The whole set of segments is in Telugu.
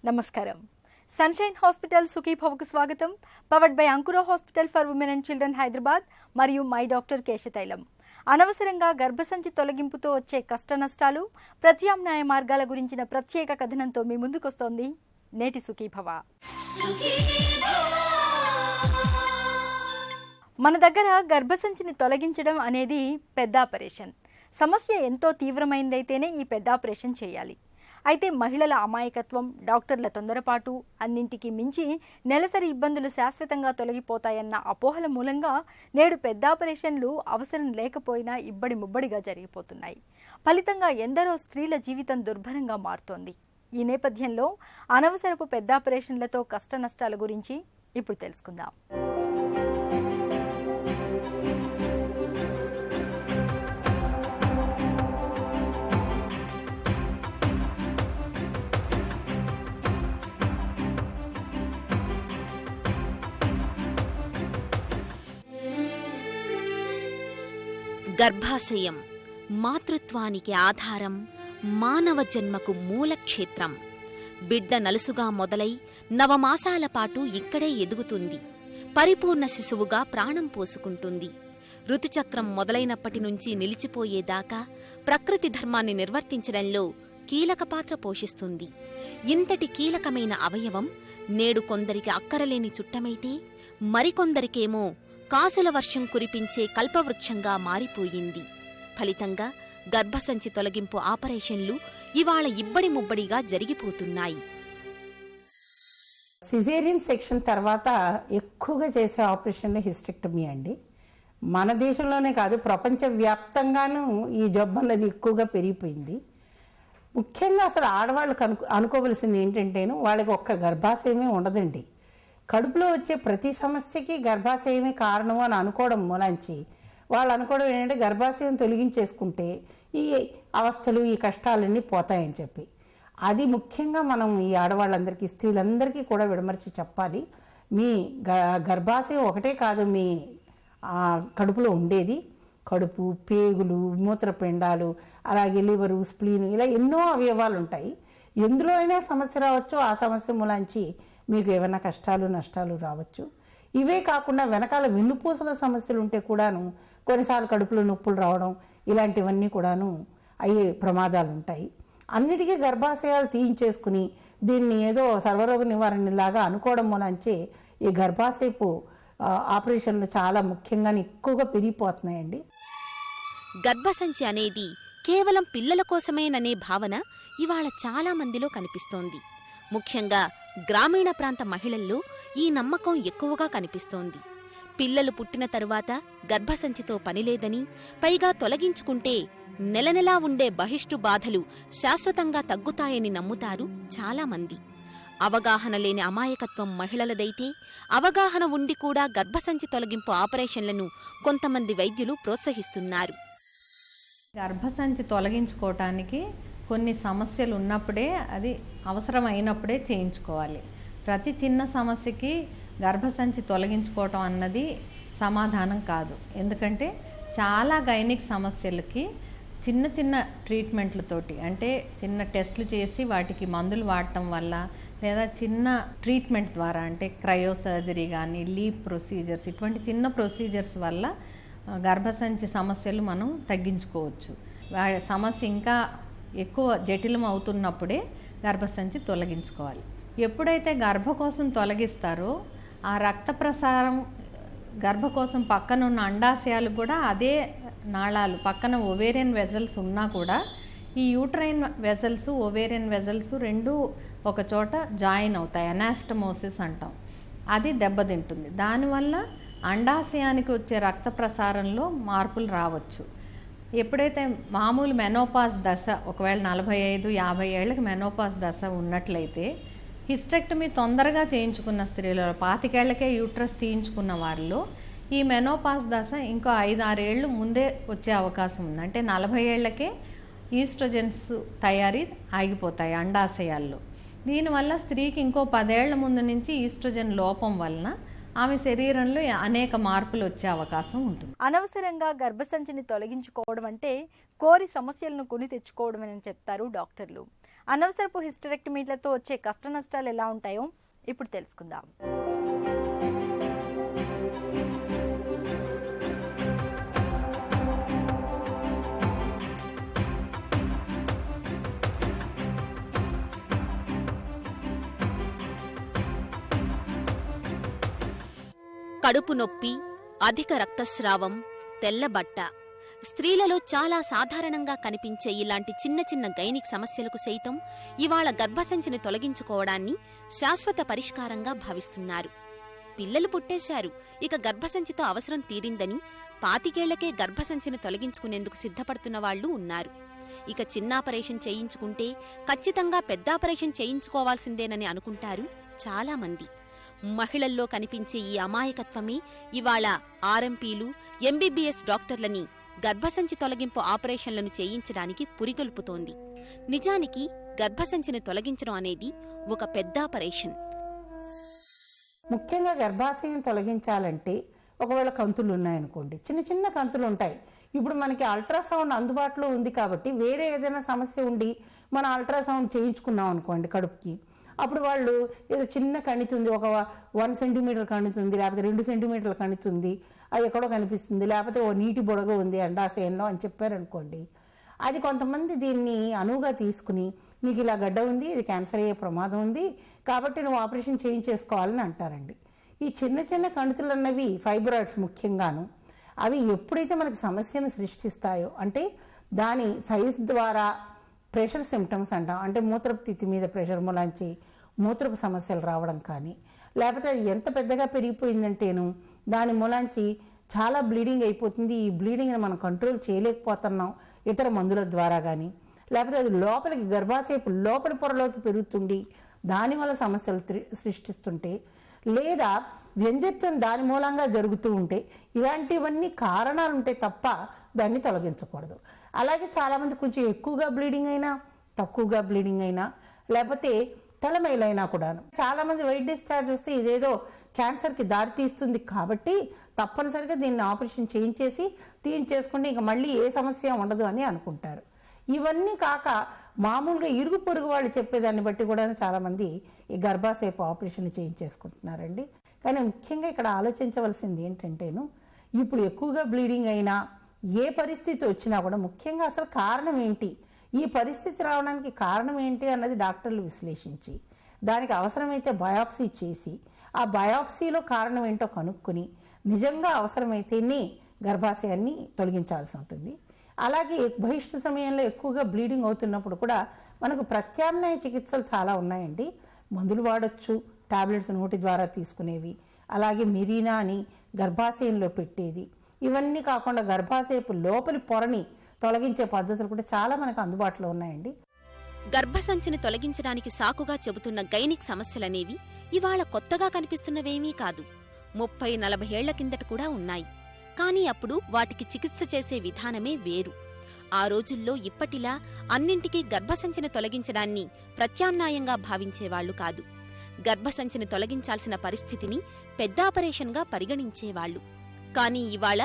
నమస్కారం. సన్షైన్ హాస్పిటల్ సుఖీభవకు స్వాగతం. పవర్డ్ బై అంకుర hospital for women and children Hyderabad మరియు మై డాక్టర్ కేశతైలం. అనవసరంగా గర్భసంచి తొలగింపుతో వచ్చే కష్ట నష్టాలు, ప్రత్యామ్నాయ మార్గాల గురించిన ప్రత్యేక కథనంతో మీ ముందుకొస్తోంది నేటి సుఖీభవ. మన దగ్గర గర్భసంచిని తొలగించడం అనేది పెద్ద ఆపరేషన్. సమస్య ఎంతో తీవ్రమైందైతేనే ఈ పెద్ద ఆపరేషన్ చేయాలి. అయితే మహిళల అమాయకత్వం, డాక్టర్ల తొందరపాటు, అన్నింటికీ మించి నెలసరి ఇబ్బందులు శాశ్వతంగా తొలగిపోతాయన్న అపోహల మూలంగా నేడు పెద్ద ఆపరేషన్లు అవసరం లేకపోయినా ఇబ్బడి ముబ్బడిగా జరిగిపోతున్నాయి. ఫలితంగా ఎందరో స్త్రీల జీవితం దుర్భరంగా మారుతోంది. ఈ నేపథ్యంలో అనవసరపు పెద్ద ఆపరేషన్లతో కష్ట నష్టాల గురించి ఇప్పుడు తెలుసుకుందాం. గర్భాశయం మాతృత్వానికి ఆధారం, మానవ జన్మకు మూలక్షేత్రం. బిడ్డ నలుసుగా మొదలై నవమాసాల పాటు ఇక్కడే ఎదుగుతుంది. పరిపూర్ణ శిశువుగా ప్రాణం పోసుకుంటుంది. ఋతుచక్రం మొదలైనప్పటి నుంచి నిలిచిపోయేదాకా ప్రకృతి ధర్మాన్ని నిర్వర్తించడంలో కీలక పాత్ర పోషిస్తుంది. ఇంతటి కీలకమైన అవయవం నేడు కొందరికి అక్కరలేని చుట్టమైతే, మరికొందరికేమో కాసుల వర్షం కురిపించే కల్పవృక్షంగా మారిపోయింది. ఫలితంగా గర్భసంచి తొలగింపు ఆపరేషన్లు ఇవాళ ఇబ్బడి ముబ్బడిగా జరిగిపోతున్నాయి. సిజేరియన్ సెక్షన్ తర్వాత ఎక్కువగా చేసే ఆపరేషన్లు హిస్టెక్టమీ అండి. మన దేశంలోనే కాదు, ప్రపంచవ్యాప్తంగానూ ఈ జబ్బు అన్నది ఎక్కువగా పెరిగిపోయింది. ముఖ్యంగా అసలు ఆడవాళ్ళకు అనుకోవలసింది ఏంటంటేను, వాళ్ళకి ఒక్క గర్భాశయమే ఉండదండి. కడుపులో వచ్చే ప్రతి సమస్యకి గర్భాశయమే కారణం అని అనుకోవడం మూలంచి వాళ్ళు అనుకోవడం ఏంటంటే గర్భాశయం తొలగించేసుకుంటే ఈ అవస్థలు, ఈ కష్టాలన్నీ పోతాయని చెప్పి. అది ముఖ్యంగా మనం ఈ ఆడవాళ్ళందరికీ, స్త్రీలందరికీ కూడా విడమర్చి చెప్పాలి. మీ గర్భాశయం ఒకటే కాదు మీ కడుపులో ఉండేది. కడుపు, పేగులు, మూత్రపిండాలు, అలాగే లివరు, స్ప్లీను, ఇలా ఎన్నో అవయవాలు ఉంటాయి. ఎందులో అయినా సమస్య రావచ్చు. ఆ సమస్య మూలంచి మీకు ఏమైనా కష్టాలు, నష్టాలు రావచ్చు. ఇవే కాకుండా వెనకాల వెన్నుపూసల సమస్యలు ఉంటే కూడాను కొన్నిసార్లు కడుపులో నొప్పులు రావడం, ఇలాంటివన్నీ కూడాను అయ్యే ప్రమాదాలు ఉంటాయి. అన్నిటికీ గర్భాశయాలు తీయించేసుకుని దీన్ని ఏదో సర్వరోగ నివారణలాగా అనుకోవడం మూలంచే ఈ గర్భాశయపు ఆపరేషన్లు చాలా ముఖ్యంగా ఎక్కువగా పెరిగిపోతున్నాయండి. గర్భసంచి అనేది కేవలం పిల్లల కోసమేననే భావన ఇవాళ చాలా మందిలో కనిపిస్తోంది. ముఖ్యంగా గ్రామీణ ప్రాంత మహిళల్లో ఈ నమ్మకం ఎక్కువగా కనిపిస్తోంది. పిల్లలు పుట్టిన తరువాత గర్భసంచితో పనిలేదని, పైగా తొలగించుకుంటే నెలనెలా ఉండే బహిష్టు బాధలు శాశ్వతంగా తగ్గుతాయని నమ్ముతారు చాలామంది. అవగాహన లేని అమాయకత్వం మహిళలదైతే, అవగాహన ఉండి కూడా గర్భసంచి తొలగింపు ఆపరేషన్లను కొంతమంది వైద్యులు ప్రోత్సహిస్తున్నారు. గర్భసంచి తొలగించుకోవటానికి కొన్ని సమస్యలు ఉన్నప్పుడే, అది అవసరమైనప్పుడే చేయించుకోవాలి. ప్రతి చిన్న సమస్యకి గర్భసంచి తొలగించుకోవటం అన్నది సమాధానం కాదు. ఎందుకంటే చాలా గైనిక్ సమస్యలకి చిన్న చిన్న ట్రీట్మెంట్లతోటి, అంటే చిన్న టెస్టులు చేసి వాటికి మందులు వాడటం వల్ల, లేదా చిన్న ట్రీట్మెంట్ ద్వారా, అంటే క్రయో సర్జరీ కానీ, లీప్ ప్రొసీజర్స్, ఇటువంటి చిన్న ప్రొసీజర్స్ వల్ల గర్భసంచి సమస్యలు మనం తగ్గించుకోవచ్చు. సమస్య ఇంకా ఎక్కువ జటిలం అవుతున్నప్పుడే గర్భసంచి తొలగించుకోవాలి. ఎప్పుడైతే గర్భకోశం తొలగిస్తారో ఆ రక్త ప్రసారం గర్భకోశం పక్కన ఉన్న అండాశయాలు కూడా, అదే నాళాలు పక్కన ఒవేరియన్ వెజల్స్ ఉన్నా కూడా, ఈ యూట్రైన్ వెజల్స్, ఒవేరియన్ వెజల్స్ రెండూ ఒక చోట జాయిన్ అవుతాయి. అనాస్టమోసిస్ అంటాం. అది దెబ్బతింటుంది. దానివల్ల అండాశయానికి వచ్చే రక్త ప్రసారంలో మార్పులు రావచ్చు. ఎప్పుడైతే మామూలు మెనోపాజ్ దశ, ఒకవేళ 45-50 ఏళ్ళకి మెనోపాజ్ దశ ఉన్నట్లయితే, హిస్టెక్టమీ తొందరగా చేయించుకున్న స్త్రీలలో, 25 ఏళ్లకే యూట్రస్ తీయించుకున్న వారిలో ఈ మెనోపాజ్ దశ ఇంకో 5-6 ఏళ్ళు ముందే వచ్చే అవకాశం ఉంది. అంటే 40 ఏళ్లకే ఈస్ట్రోజన్స్ తయారీ ఆగిపోతాయి అండాశయాల్లో. దీనివల్ల స్త్రీకి ఇంకో 10 ఏళ్ల ముందు నుంచి ఈస్ట్రోజన్ లోపం వలన ఆమె శరీరంలో అనేక మార్పులు వచ్చే అవకాశం ఉంటుంది. అనవసరంగా గర్భసంచిని తొలగించుకోవడం అంటే కోరి సమస్యలను కొని తెచ్చుకోవడం అని చెప్తారు డాక్టర్లు. అనవసరపు హిస్టరెక్టమీలతో వచ్చే కష్ట నష్టాలు ఎలా ఉంటాయో ఇప్పుడు తెలుసుకుందాం. కడుపు నొప్పి, అధిక రక్తస్రావం, తెల్లబట్ట స్త్రీలలో చాలా సాధారణంగా కనిపించే ఇలాంటి చిన్న చిన్న గైనిక్ సమస్యలకు సైతం ఇవాళ గర్భసంచిని తొలగించుకోవడాన్ని శాశ్వత పరిష్కారంగా భావిస్తున్నారు. పిల్లలు పుట్టేశారు, ఇక గర్భసంచితో అవసరం తీరిందని 25 ఏళ్లకే గర్భసంచిని తొలగించుకునేందుకు సిద్ధపడుతున్న వాళ్లు ఉన్నారు. ఇక చిన్న ఆపరేషన్ చేయించుకుంటే ఖచ్చితంగా పెద్ద ఆపరేషన్ చేయించుకోవాల్సిందేనని అనుకుంటారు చాలామంది. మహిళల్లో కనిపించే ఈ అమాయకత్వమే ఇవాళ ఆర్ఎంపీలు, ఎంబీబీఎస్ డాక్టర్లని గర్భసంచి తొలగింపు ఆపరేషన్లను చేయించడానికి పురిగొల్పుతోంది. నిజానికి గర్భసంచిని తొలగించడం అనేది ఒక పెద్ద ఆపరేషన్. ముఖ్యంగా గర్భాశయం తొలగించాలంటే ఒకవేళ కంతులు ఉన్నాయనుకోండి, చిన్న చిన్న కంతులు ఉంటాయి. ఇప్పుడు మనకి అల్ట్రాసౌండ్ అందుబాటులో ఉంది కాబట్టి వేరే ఏదైనా సమస్య ఉండి మనం అల్ట్రాసౌండ్ చేయించుకున్నాం అనుకోండి కడుపుకి, అప్పుడు వాళ్ళు ఏదో చిన్న కణితుంది, ఒక 1 సెంటీమీటర్ కణుతుంది, లేకపోతే 2 సెంటీమీటర్ల కణుతుంది, అది ఎక్కడో కనిపిస్తుంది, లేకపోతే ఓ నీటి బుడగ ఉంది అండాశయంలో అని చెప్పారనుకోండి, అది కొంతమంది దీన్ని అనువుగా తీసుకుని నీకు ఇలా గడ్డ ఉంది, ఇది క్యాన్సర్ అయ్యే ప్రమాదం ఉంది కాబట్టి నువ్వు ఆపరేషన్ చేయించేసుకోవాలని అంటారండి. ఈ చిన్న చిన్న కణుతులు అన్నవి ఫైబ్రాయిడ్స్ ముఖ్యంగాను, అవి ఎప్పుడైతే మనకి సమస్యను సృష్టిస్తాయో, అంటే దాని సైజ్ ద్వారా ప్రెషర్ సిమ్టమ్స్ అంటాం, అంటే మూత్రపు తిత్తి మీద ప్రెషర్ మూలాంచి మూత్రపు సమస్యలు రావడం కానీ, లేకపోతే అది ఎంత పెద్దగా పెరిగిపోయిందంటేను దాని మూలాంచి చాలా బ్లీడింగ్ అయిపోతుంది, ఈ బ్లీడింగ్ని మనం కంట్రోల్ చేయలేకపోతున్నాం ఇతర మందుల ద్వారా కానీ, లేకపోతే అది లోపలికి గర్భాశయపు లోపలి పొరలోకి పెరుగుతుండి దానివల్ల సమస్యలు సృష్టిస్తుంటే, లేదా వ్యంధ్యత్వం దాని మూలంగా జరుగుతూ ఉంటే, ఇలాంటివన్నీ కారణాలు ఉంటే తప్ప దాన్ని తొలగించకూడదు. అలాగే చాలామంది కొంచెం ఎక్కువగా బ్లీడింగ్ అయినా, తక్కువగా బ్లీడింగ్ అయినా, లేకపోతే తెల్లమైలైనా కూడాను చాలామంది వైట్ డిశ్చార్జ్ వస్తే ఇదేదో క్యాన్సర్కి దారి తీస్తుంది కాబట్టి తప్పనిసరిగా దీన్ని ఆపరేషన్ తీయించేసుకుంటే ఇంకా మళ్ళీ ఏ సమస్య ఉండదు అని అనుకుంటారు. ఇవన్నీ కాక మామూలుగా ఇరుగు పొరుగు వాళ్ళు చెప్పేదాన్ని బట్టి కూడా చాలామంది ఈ గర్భాశయపు ఆపరేషన్ చేయించేసుకుంటున్నారండి. కానీ ముఖ్యంగా ఇక్కడ ఆలోచించవలసింది ఏంటంటేను, ఇప్పుడు ఎక్కువగా బ్లీడింగ్ అయినా ఏ పరిస్థితి వచ్చినా కూడా ముఖ్యంగా అసలు కారణం ఏంటి, ఈ పరిస్థితి రావడానికి కారణం ఏంటి అన్నది డాక్టర్లు విశ్లేషించి దానికి అవసరమైతే బయాప్సీ చేసి ఆ బయాప్సీలో కారణం ఏంటో కనుక్కొని నిజంగా అవసరమైతేనే గర్భాశయాన్ని తొలగించాల్సి ఉంటుంది. అలాగే బహిష్టు సమయంలో ఎక్కువగా బ్లీడింగ్ అవుతున్నప్పుడు కూడా మనకు ప్రత్యామ్నాయ చికిత్సలు చాలా ఉన్నాయండి. మందులు వాడచ్చు, టాబ్లెట్స్ నోటి ద్వారా తీసుకునేవి, అలాగే మిరీనా అని గర్భాశయంలో పెట్టేది, ఇవన్నీ కాకుండా గర్భాశయపు లోపలి పొరని తొలగించే పద్ధతులు కూడా చాలా మనకు అందుబాటులో ఉన్నాయండి. గర్భసంచిని తొలగించడానికి సాకుగా చెబుతున్న గైనిక్ సమస్యలనేవి ఇవాళ కొత్తగా కనిపిస్తున్నవేమీ కాదు. 30-40 ఏళ్ల కిందట కూడా ఉన్నాయి. కానీ అప్పుడు వాటికి చికిత్స చేసే విధానమే వేరు. ఆ రోజుల్లో ఇప్పటిలా అన్నింటికీ గర్భసంచిని తొలగించడాన్ని ప్రత్యామ్నాయంగా భావించేవాళ్లు కాదు. గర్భసంచిని తొలగించాల్సిన పరిస్థితిని పెద్ద ఆపరేషన్గా పరిగణించేవాళ్లు. కానీ ఇవాళ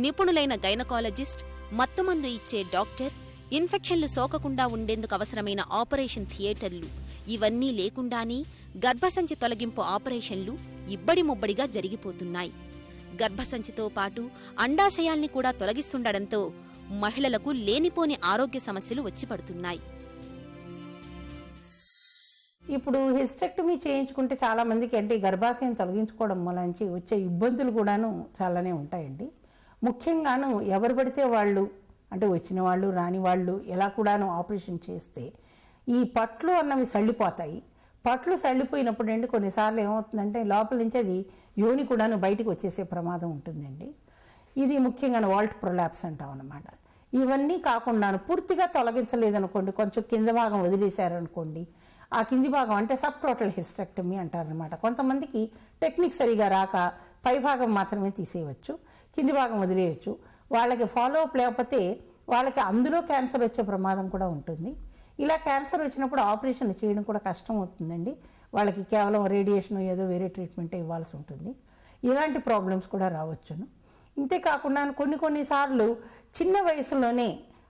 నిపుణులైన గైనకాలజిస్ట్, మత్తుమందు ఇచ్చే డాక్టర్, ఇన్ఫెక్షన్లు సోకకుండా ఉండేందుకు అవసరమైన ఆపరేషన్ థియేటర్లు ఇవన్నీ లేకుండానే గర్భసంచి తొలగింపు ఆపరేషన్లు ఇబ్బడి ముబ్బడిగా జరిగిపోతున్నాయి. గర్భసంచితో పాటు అండాశయాల్ని కూడా తొలగిస్తుండడంతో మహిళలకు లేనిపోని ఆరోగ్య సమస్యలు వచ్చి పడుతున్నాయి. ఇప్పుడు హిస్టెక్టమీ చేయించుకుంటే చాలా మందికి అంటే గర్భాశయం తొలగించుకోవడం మూలంచి వచ్చే ఇబ్బందులు కూడాను చాలానే ఉంటాయండి. ముఖ్యంగాను ఎవరు పడితే వాళ్ళు, అంటే వచ్చిన వాళ్ళు రాని వాళ్ళు ఎలా కూడాను ఆపరేషన్ చేస్తే ఈ పట్లు అన్నవి సళ్ళిపోతాయి. పట్లు సళ్ళిపోయినప్పుడు అండి కొన్నిసార్లు ఏమవుతుందంటే లోపల నుంచి అది యోని కూడాను బయటకు వచ్చేసే ప్రమాదం ఉంటుందండి. ఇది ముఖ్యంగా వాల్ట్ ప్రొలాప్స్ అంటాం అన్నమాట. ఇవన్నీ కాకుండాను పూర్తిగా తొలగించలేదనుకోండి, కొంచెం కింద భాగం వదిలేశారనుకోండి, ఆ కింది భాగం అంటే సబ్ టోటల్ హిస్టెక్టమీ అంటారనమాట. కొంతమందికి టెక్నిక్ సరిగా రాక పై భాగం మాత్రమే తీసేయవచ్చు, కింది భాగం వదిలేయచ్చు. వాళ్ళకి ఫాలో అప్ లేకపోతే వాళ్ళకి అందులో క్యాన్సర్ వచ్చే ప్రమాదం కూడా ఉంటుంది. ఇలా క్యాన్సర్ వచ్చినప్పుడు ఆపరేషన్ చేయడం కూడా కష్టం అవుతుందండి. వాళ్ళకి కేవలం రేడియేషన్ ఏదో వేరే ట్రీట్మెంట్ ఇవ్వాల్సి ఉంటుంది. ఇలాంటి ప్రాబ్లమ్స్ కూడా రావచ్చును. ఇంతేకాకుండా కొన్నిసార్లు చిన్న వయసులోనే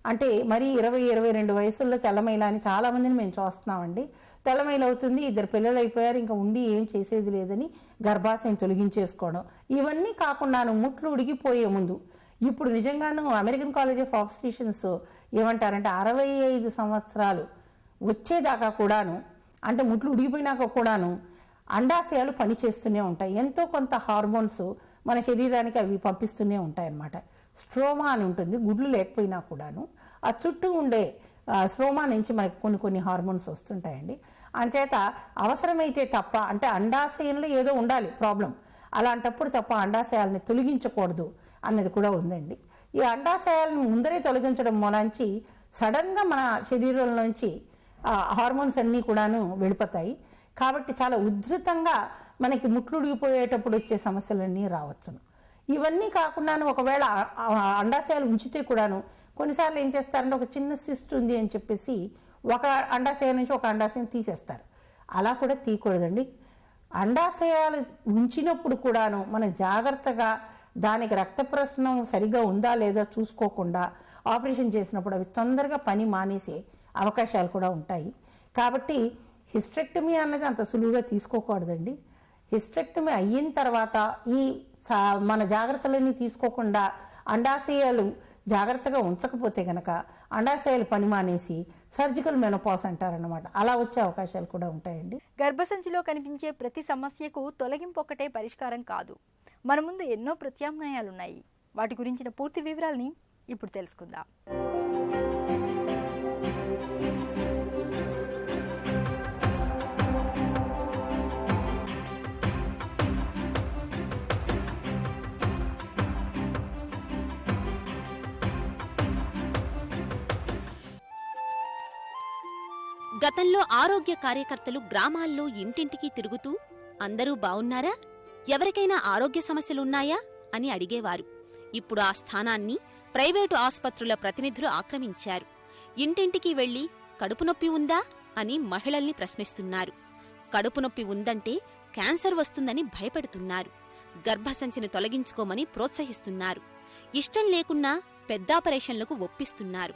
అంటే మరి 20-22 వయసుల్లో తెల్లమైల అని చాలామందిని మేము చూస్తున్నామండి. తెల్లమైల అవుతుంది, 2 పిల్లలు అయిపోయారు, ఇంకా ఉండి ఏం చేసేది లేదని గర్భాశయం తొలగించేసుకోవడం. ఇవన్నీ కాకుండాను ముట్లు ఉడిగిపోయే ముందు ఇప్పుడు నిజంగాను అమెరికన్ కాలేజ్ ఆఫ్ ఆబ్స్టిషన్స్ ఏమంటారంటే 65 సంవత్సరాలు వచ్చేదాకా కూడాను, అంటే ముట్లు ఉడిగిపోయినాక కూడాను అండాశయాలు పనిచేస్తూనే ఉంటాయి. ఎంతో కొంత హార్మోన్స్ మన శరీరానికి అవి పంపిస్తూనే ఉంటాయి అన్నమాట. స్ట్రోమా అని ఉంటుంది, గుడ్లు లేకపోయినా కూడాను ఆ చుట్టూ ఉండే స్ట్రోమా నుంచి మనకి కొన్ని హార్మోన్స్ వస్తుంటాయండి. అంచేత అవసరమైతే తప్ప, అంటే అండాశయంలో ఏదో ఉండాలి ప్రాబ్లం, అలాంటప్పుడు తప్ప అండాశయాలని తొలగించకూడదు అన్నది కూడా ఉందండి. ఈ అండాశయాలను ముందరే తొలగించడం మూలంచి సడన్గా మన శరీరంలోంచి హార్మోన్స్ అన్నీ కూడాను వెళ్ళిపోతాయి. కాబట్టి చాలా ఉధృతంగా మనకి ముట్లుడిగిపోయేటప్పుడు వచ్చే సమస్యలన్నీ రావచ్చును. ఇవన్నీ కాకుండాను ఒకవేళ అండాశయాలు ఉంచితే కూడాను కొన్నిసార్లు ఏం చేస్తారంటే ఒక చిన్న సిస్ట్ ఉంది అని చెప్పేసి ఒక అండాశయం నుంచి ఒక అండాశయం తీసేస్తారు. అలా కూడా తీయకూడదండి. అండాశయాలు ఉంచినప్పుడు కూడాను మనం జాగ్రత్తగా దానికి రక్త ప్రసరణ సరిగా ఉందా లేదా చూసుకోకుండా ఆపరేషన్ చేసినప్పుడు అవి తొందరగా పని మానేసే అవకాశాలు కూడా ఉంటాయి. కాబట్టి హిస్టెక్టమీ అన్నది అంత సులువుగా తీసుకోకూడదండి. హిస్టెక్టమీ అయిన తర్వాత ఈ మన జాగ్రత్తలన్నీ తీసుకోకుండా అండాశయాలు జాగ్రత్తగా ఉంచకపోతే కనుక అండాశయాలు పని మానేసి సర్జికల్ మెనోపాజ్ అంటారన్నమాట. అలా వచ్చే అవకాశాలు కూడా ఉంటాయండి. గర్భసంచిలో కనిపించే ప్రతి సమస్యకు తొలగింపు ఒకటే పరిష్కారం కాదు. మన ముందు ఎన్నో ప్రత్యామ్నాయాలున్నాయి. వాటి గురించిన పూర్తి వివరాలని ఇప్పుడు తెలుసుకుందాం. గతంలో ఆరోగ్య కార్యకర్తలు గ్రామాల్లో ఇంటింటికి తిరుగుతూ అందరూ బావున్నారా, ఎవరికైనా ఆరోగ్య సమస్యలున్నాయా అని అడిగేవారు. ఇప్పుడు ఆ స్థానాన్ని ప్రైవేటు ఆస్పత్రుల ప్రతినిధులు ఆక్రమించారు. ఇంటింటికి వెళ్లి కడుపు నొప్పి ఉందా అని మహిళల్ని ప్రశ్నిస్తున్నారు. కడుపు నొప్పి ఉందంటే క్యాన్సర్ వస్తుందని భయపెడుతున్నారు. గర్భసంచిని తొలగించుకోమని ప్రోత్సహిస్తున్నారు. ఇష్టం లేకున్నా పెద్దాపరేషన్లకు ఒప్పిస్తున్నారు.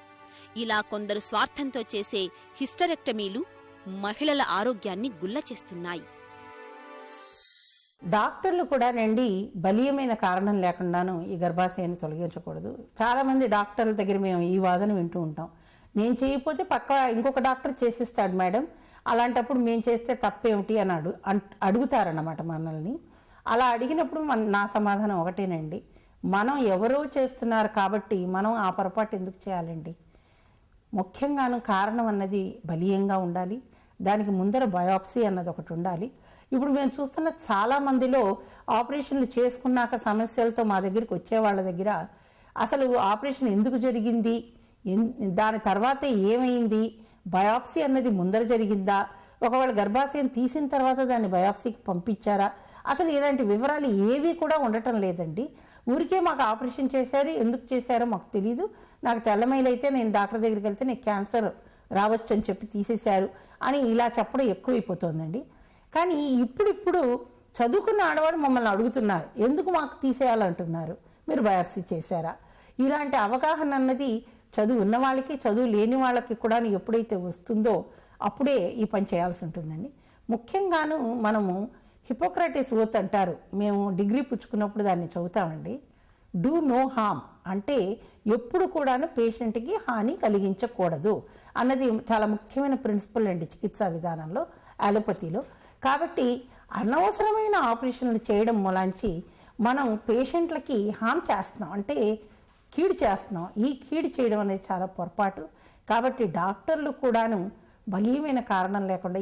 ఇలా కొందరు స్వార్థంతో చేసే హిస్టరెక్టమీలు మహిళల ఆరోగ్యాన్ని గుల్లచేస్తున్నాయి. డాక్టర్లు కూడా రండి బలీయమైన కారణం లేకుండాను ఈ గర్భాశయాన్ని తొలగించకూడదు. చాలామంది డాక్టర్ల దగ్గర మేము ఈ వాదన వింటూ ఉంటాం. నేను చేయకపోతే పక్క ఇంకొక డాక్టర్ చేసిస్తాడు మేడం, అలాంటప్పుడు మేము చేస్తే తప్పేమిటి అని అడుగుతారన్నమాట మనల్ని. అలా అడిగినప్పుడు నా సమాధానం ఒకటేనండి, మనం ఎవరో చేస్తున్నారు కాబట్టి మనం ఆ పొరపాటు ఎందుకు చేయాలండి. ముఖ్యంగాను కారణం అన్నది బలీయంగా ఉండాలి. దానికి ముందర బయాప్సీ అన్నది ఒకటి ఉండాలి. ఇప్పుడు మేము చూస్తున్న చాలామందిలో ఆపరేషన్లు చేసుకున్నాక సమస్యలతో మా దగ్గరికి వచ్చే వాళ్ళ దగ్గర అసలు ఆపరేషన్ ఎందుకు జరిగింది, దాని తర్వాత ఏమైంది, బయాప్సీ అన్నది ముందర జరిగిందా, ఒకవేళ గర్భాశయం తీసిన తర్వాత దాన్ని బయాప్సీకి పంపించారా, అసలు ఇలాంటి వివరాలు ఏవి కూడా ఉండటం లేదండి. ఊరికే మాకు ఆపరేషన్ చేశారు, ఎందుకు చేశారో మాకు తెలీదు, నాకు తెల్లమైలైతే నేను డాక్టర్ దగ్గరికి వెళ్తే నీకు క్యాన్సర్ రావచ్చు అని చెప్పి తీసేశారు అని ఇలా చెప్పడం ఎక్కువైపోతుందండి. కానీ ఇప్పుడు చదువుకున్న ఆడవాడు మమ్మల్ని అడుగుతున్నారు, ఎందుకు మాకు తీసేయాలంటున్నారు, మీరు బయాప్సీ చేశారా. ఇలాంటి అవగాహన అన్నది చదువు ఉన్న వాళ్ళకి చదువు లేని వాళ్ళకి కూడా ఎప్పుడైతే వస్తుందో అప్పుడే ఈ పని చేయాల్సి ఉంటుందండి. ముఖ్యంగాను మనము హిపోక్రటిస్ ఓత్ అంటారు, మేము డిగ్రీ పుచ్చుకున్నప్పుడు దాన్ని చదువుతామండి. డూ నో హార్మ్ అంటే ఎప్పుడు కూడాను పేషెంట్కి హాని కలిగించకూడదు అన్నది చాలా ముఖ్యమైన ప్రిన్సిపల్ అండి చికిత్సా విధానంలో, అలోపతిలో. కాబట్టి అనవసరమైన ఆపరేషన్లు చేయడం మూలాంచి మనం పేషెంట్లకి హామ్ చేస్తున్నాం, అంటే కీడు చేస్తున్నాం. ఈ కీడు చేయడం అనేది చాలా పొరపాటు. కాబట్టి డాక్టర్లు కూడాను బలీయమైన కారణం లేకుండా,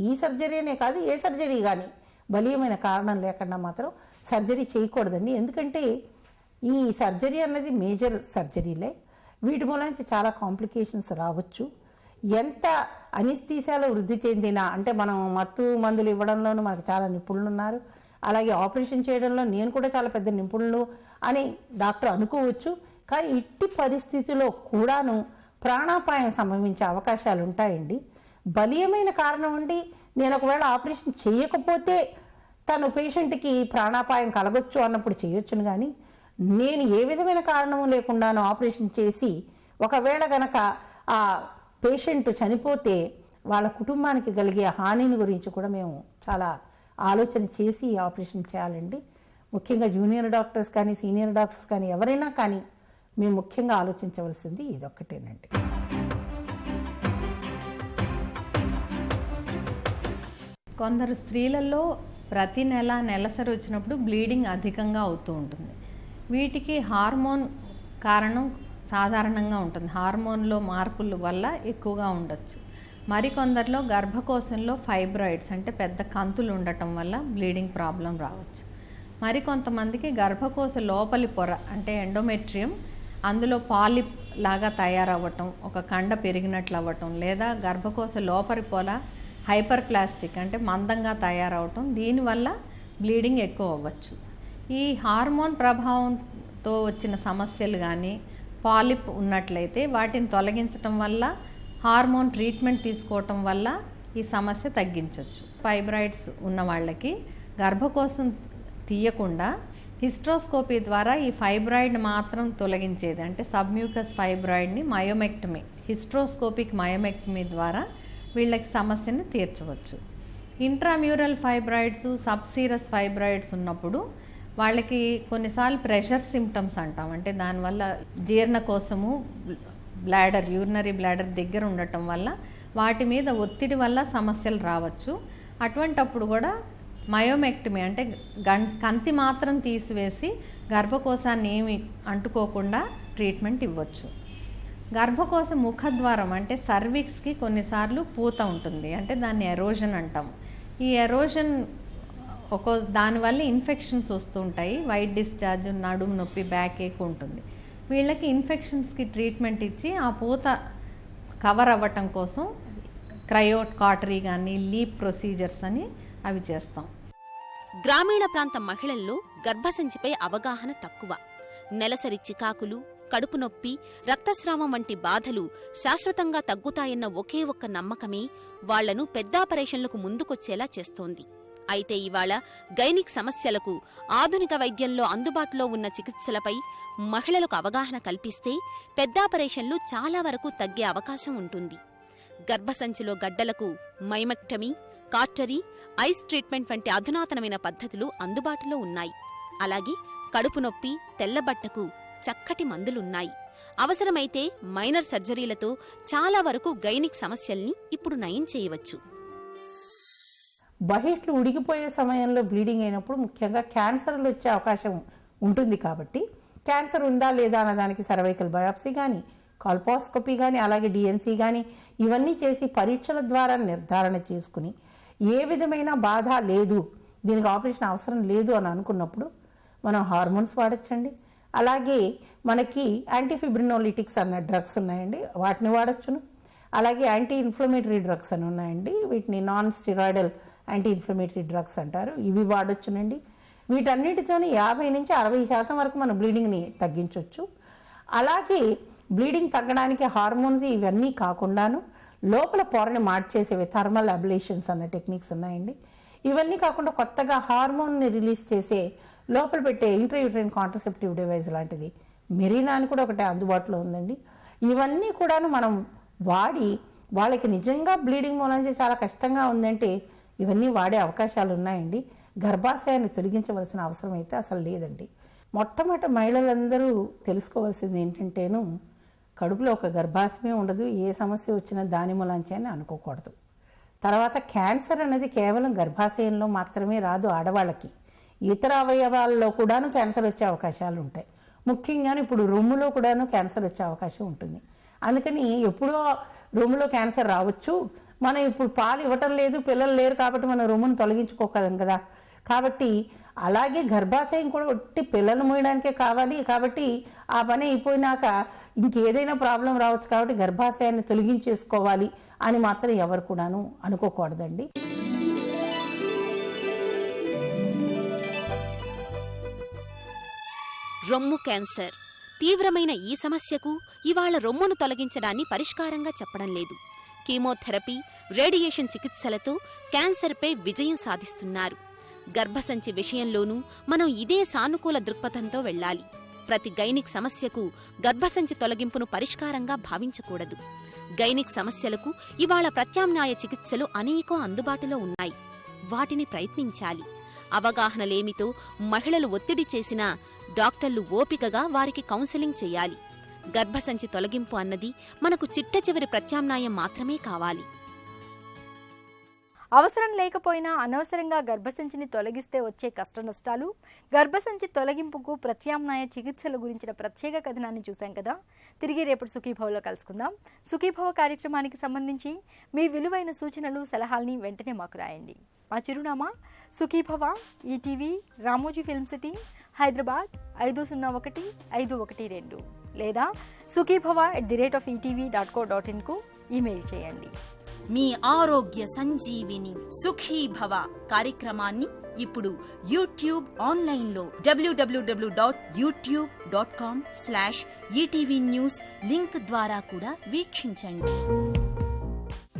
ఈ సర్జరీ అనే కాదు ఏ సర్జరీ కానీ బలీయమైన కారణం లేకుండా మాత్రం సర్జరీ చేయకూడదండి. ఎందుకంటే ఈ సర్జరీ అన్నది మేజర్ సర్జరీలే, వీటి మూలంచి చాలా కాంప్లికేషన్స్ రావచ్చు. ఎంత అనిస్థీసియాలో వృద్ధి చెందినా, అంటే మనం మత్తు మందులు ఇవ్వడంలోనూ మనకు చాలా నిపుణులు ఉన్నారు, అలాగే ఆపరేషన్ చేయడంలో నేను కూడా చాలా పెద్ద నిపుణులు అని డాక్టర్ అనుకోవచ్చు. కానీ ఇట్టి పరిస్థితిలో కూడాను ప్రాణాపాయం సంభవించే అవకాశాలు ఉంటాయండి. బలీయమైన కారణం ఉండి నేను ఒకవేళ ఆపరేషన్ చేయకపోతే తను పేషెంట్కి ప్రాణాపాయం కలగొచ్చు అన్నప్పుడు చేయొచ్చును. కానీ నేను ఏ విధమైన కారణము లేకుండాను ఆపరేషన్ చేసి ఒకవేళ గనక ఆ పేషెంట్ చనిపోతే వాళ్ళ కుటుంబానికి కలిగే హానిని గురించి కూడా మేము చాలా ఆలోచన చేసి ఈ ఆపరేషన్ చేయాలండి. ముఖ్యంగా జూనియర్ డాక్టర్స్ కానీ సీనియర్ డాక్టర్స్ కానీ ఎవరైనా కానీ మేము ముఖ్యంగా ఆలోచించవలసింది ఇదొక్కటేనండి. కొందరు స్త్రీలలో ప్రతి నెలసరి వచ్చినప్పుడు బ్లీడింగ్ అధికంగా అవుతూ ఉంటుంది. వీటికి హార్మోన్ కారణం సాధారణంగా ఉంటుంది. హార్మోన్లో మార్పుల వల్ల ఎక్కువగా ఉండొచ్చు. మరికొందరిలో గర్భకోశంలో ఫైబ్రాయిడ్స్ అంటే పెద్ద కంతులు ఉండటం వల్ల బ్లీడింగ్ ప్రాబ్లం రావచ్చు. మరికొంతమందికి గర్భకోశ లోపలి పొర అంటే ఎండోమెట్రియం అందులో పాలిప్ లాగా తయారవ్వటం, ఒక కండ పెరిగినట్లు అవ్వటం, లేదా గర్భకోశ లోపలి పొర హైపర్ ప్లాస్టిక్ అంటే మందంగా తయారవటం, దీనివల్ల బ్లీడింగ్ ఎక్కువ అవ్వచ్చు. ఈ హార్మోన్ ప్రభావంతో వచ్చిన సమస్యలు కానీ పాలిప్ ఉన్నట్లయితే వాటిని తొలగించటం వల్ల, హార్మోన్ ట్రీట్మెంట్ తీసుకోవటం వల్ల ఈ సమస్య తగ్గించవచ్చు. ఫైబ్రాయిడ్స్ ఉన్న వాళ్ళకి గర్భకోశం తీయకుండా హిస్ట్రోస్కోపీ ద్వారా ఈ ఫైబ్రాయిడ్ మాత్రం తొలగించేది అంటే సబ్మ్యూకస్ ఫైబ్రాయిడ్ని మయోమెక్టమీ, హిస్ట్రోస్కోపిక్ మయోమెక్టమీ ద్వారా వీళ్ళకి సమస్యను తీర్చవచ్చు. ఇంట్రామ్యూరల్ ఫైబ్రాయిడ్స్, సబ్సీరస్ ఫైబ్రాయిడ్స్ ఉన్నప్పుడు వాళ్ళకి కొన్నిసార్లు ప్రెషర్ సిమ్టమ్స్ అంటాం. అంటే దానివల్ల జీర్ణకోశము, బ్లాడర్, యూరినరీ బ్లాడర్ దగ్గర ఉండటం వల్ల వాటి మీద ఒత్తిడి వల్ల సమస్యలు రావచ్చు. అటువంటప్పుడు కూడా మయోమెక్టమీ అంటే కంతి మాత్రం తీసివేసి గర్భకోశాన్ని ఏమి అంటుకోకుండా ట్రీట్మెంట్ ఇవ్వచ్చు. గర్భకోశ ముఖద్వారం అంటే సర్విక్స్కి కొన్నిసార్లు పూత ఉంటుంది, అంటే దాన్ని ఎరోజన్ అంటాం. ఈ ఎరోజన్ దానివల్ల ఇన్ఫెక్షన్స్ వస్తూ ఉంటాయి. వైట్ డిశ్చార్జ్, నడుము నొప్పి, బ్యాక్ ఏక్ ఉంటుంది. వీళ్ళకి ఇన్ఫెక్షన్స్కి ట్రీట్మెంట్ ఇచ్చి ఆ పూత కవర్ అవ్వటం కోసం క్రయోకాటరీ కానీ లీప్ ప్రొసీజర్స్ అని అవి చేస్తాం. గ్రామీణ ప్రాంత మహిళల్లో గర్భసంచిపై అవగాహన తక్కువ. నెలసరి చికాకులు, కడుపు నొప్పి, రక్తస్రావం వంటి బాధలు శాశ్వతంగా తగ్గుతాయన్న ఒకే ఒక్క నమ్మకమే వాళ్లను పెద్దాపరేషన్లకు ముందుకొచ్చేలా చేస్తోంది. అయితే ఇవాళ గైనిక్ సమస్యలకు ఆధునిక వైద్యంలో అందుబాటులో ఉన్న చికిత్సలపై మహిళలకు అవగాహన కల్పిస్తే పెద్దాపరేషన్లు చాలా వరకు తగ్గే అవకాశం ఉంటుంది. గర్భసంచిలో గడ్డలకు మైమెక్టమీ, కార్టరీ, ఐస్ ట్రీట్మెంట్ వంటి అధునాతనమైన పద్ధతులు అందుబాటులో ఉన్నాయి. అలాగే కడుపు నొప్పి, తెల్లబట్టకు చక్కటి మందులున్నాయి. అవసరమైతే మైనర్ సర్జరీలతో చాలా వరకు గైనిక్ సమస్యల్ని ఇప్పుడు నయం చేయవచ్చు. బహిష్లు ఉడికిపోయే సమయంలో బ్లీడింగ్ అయినప్పుడు ముఖ్యంగా క్యాన్సర్లు వచ్చే అవకాశం ఉంటుంది. కాబట్టి క్యాన్సర్ ఉందా లేదా అన్నదానికి సర్వైకల్ బయాప్సీ కానీ, కాల్పోస్కోపీ కానీ, అలాగే డిఎన్సీ కానీ ఇవన్నీ చేసి పరీక్షల ద్వారా నిర్ధారణ చేసుకుని ఏ విధమైన బాధ లేదు, దీనికి ఆపరేషన్ అవసరం లేదు అని అనుకున్నప్పుడు మనం హార్మోన్స్ వాడచ్చండి. అలాగే మనకి యాంటీఫిబ్రినోలిటిక్స్ అన్న డ్రగ్స్ ఉన్నాయండి, వాటిని వాడచ్చును. అలాగే యాంటీ ఇన్ఫ్లమేటరీ డ్రగ్స్ అని ఉన్నాయండి, వీటిని non steroidal anti inflammatory drugs అంటారు, ఇవి వాడొచ్చునండి. వీటన్నిటితోనే 50 నుంచి 60% వరకు మన బ్లీడింగ్ని తగ్గించవచ్చు. అలాగే బ్లీడింగ్ తగ్గడానికి హార్మోన్స్ ఇవన్నీ కాకుండాను లోపల పొరని మార్చేసేవి థర్మల్ అబ్లేషన్స్ అన్న టెక్నిక్స్ ఉన్నాయండి. ఇవన్నీ కాకుండా కొత్తగా హార్మోన్ని రిలీజ్ చేసే లోపల పెట్టే ఇంట్రాయూట్రైన్ కాంట్రసెప్టివ్ డివైస్ లాంటిది మెరీనా అని కూడా ఒకటి అందుబాటులో ఉందండి. ఇవన్నీ కూడాను మనం వాడి వాళ్ళకి నిజంగా బ్లీడింగ్ మూలంగా చాలా కష్టంగా ఉందంటే ఇవన్నీ వాడే అవకాశాలు ఉన్నాయండి. గర్భాశయాన్ని తొలగించవలసిన అవసరం అయితే అసలు లేదండి. మొట్టమొదటి మహిళలందరూ తెలుసుకోవాల్సింది ఏంటంటేను, కడుపులో ఒక గర్భాశయమే ఉండదు, ఏ సమస్య వచ్చినా దాని మూలంచే అని అనుకోకూడదు. తర్వాత క్యాన్సర్ అనేది కేవలం గర్భాశయంలో మాత్రమే రాదు, ఆడవాళ్ళకి ఇతర అవయవాల్లో కూడాను క్యాన్సర్ వచ్చే అవకాశాలు ఉంటాయి. ముఖ్యంగా ఇప్పుడు రొమ్ములో కూడాను క్యాన్సర్ వచ్చే అవకాశం ఉంటుంది. అందుకని ఎప్పుడో రొమ్ములో క్యాన్సర్ రావచ్చు, మనం ఇప్పుడు పాలు ఇవ్వటం లేదు, పిల్లలు లేరు కాబట్టి మనం రొమ్మును తొలగించుకోగలం కదా. కాబట్టి అలాగే గర్భాశయం కూడా ఒట్టి పిల్లలు మోయడానికే కావాలి. కాబట్టి ఆ పని అయిపోయినాక ఇంకేదైనా ప్రాబ్లం రావచ్చు, కాబట్టి గర్భాశయాన్ని తొలగించేసుకోవాలి అని మాత్రం ఎవరు కూడాను అనుకోకూడదండి. రొమ్ము క్యాన్సర్ తీవ్రమైన ఈ సమస్యకు ఇవాళ రొమ్మును తొలగించడాన్ని పరిష్కారంగా చెప్పడం లేదు. కీమోథెరపీ, రేడియేషన్ చికిత్సలతో క్యాన్సర్పై విజయం సాధిస్తున్నారు. గర్భసంచి విషయంలోనూ మనం ఇదే సానుకూల దృక్పథంతో వెళ్లాలి. ప్రతి గైనిక్ సమస్యకు గర్భసంచి తొలగింపును పరిష్కారంగా భావించకూడదు. గైనిక్ సమస్యలకు ఇవాళ ప్రత్యామ్నాయ చికిత్సలు అనేకం అందుబాటులో ఉన్నాయి. వాటిని ప్రయత్నించాలి. అవగాహనలేమితో మహిళలు ఒత్తిడి చేసినా డాక్టర్లు ఓపికగా వారికి కౌన్సెలింగ్ చేయాలి. గర్భసంచి తొలగింపు అన్నది మనకు చిట్టచివరి ప్రత్యామ్నాయం మాత్రమే కావాలి. అవసరం లేకపోయినా అనవసరంగా గర్భసంచిని తొలగిస్తే వచ్చే కష్టనష్టాలు, గర్భసంచి తొలగింపుకు ప్రత్యామ్నాయ చికిత్సల గురించిన ప్రత్యేక కథనాన్ని చూశాం కదా. తిరిగి రేపటి సుఖీభవలో కలుసుకుందాం. సుఖీభవ కార్యక్రమానికి సంబంధించి మీ విలువైన సూచనలు, సలహాల్ని వెంటనే మాకు రాయండి. మా చిరునామా Sukhibhava, ETV, Ramoji film city, Hyderabad 501512 లేదా sukhibhava@etv.co.in కు ఈమెయిల్ చేయండి. మీ ఆరోగ్య సంజీవిని సుఖీభవ కార్యక్రమాన్ని ఇప్పుడు యూట్యూబ్ ఆన్లైన్లో www.youtube.com/etv news లింక్ ద్వారా కూడా వీక్షించండి.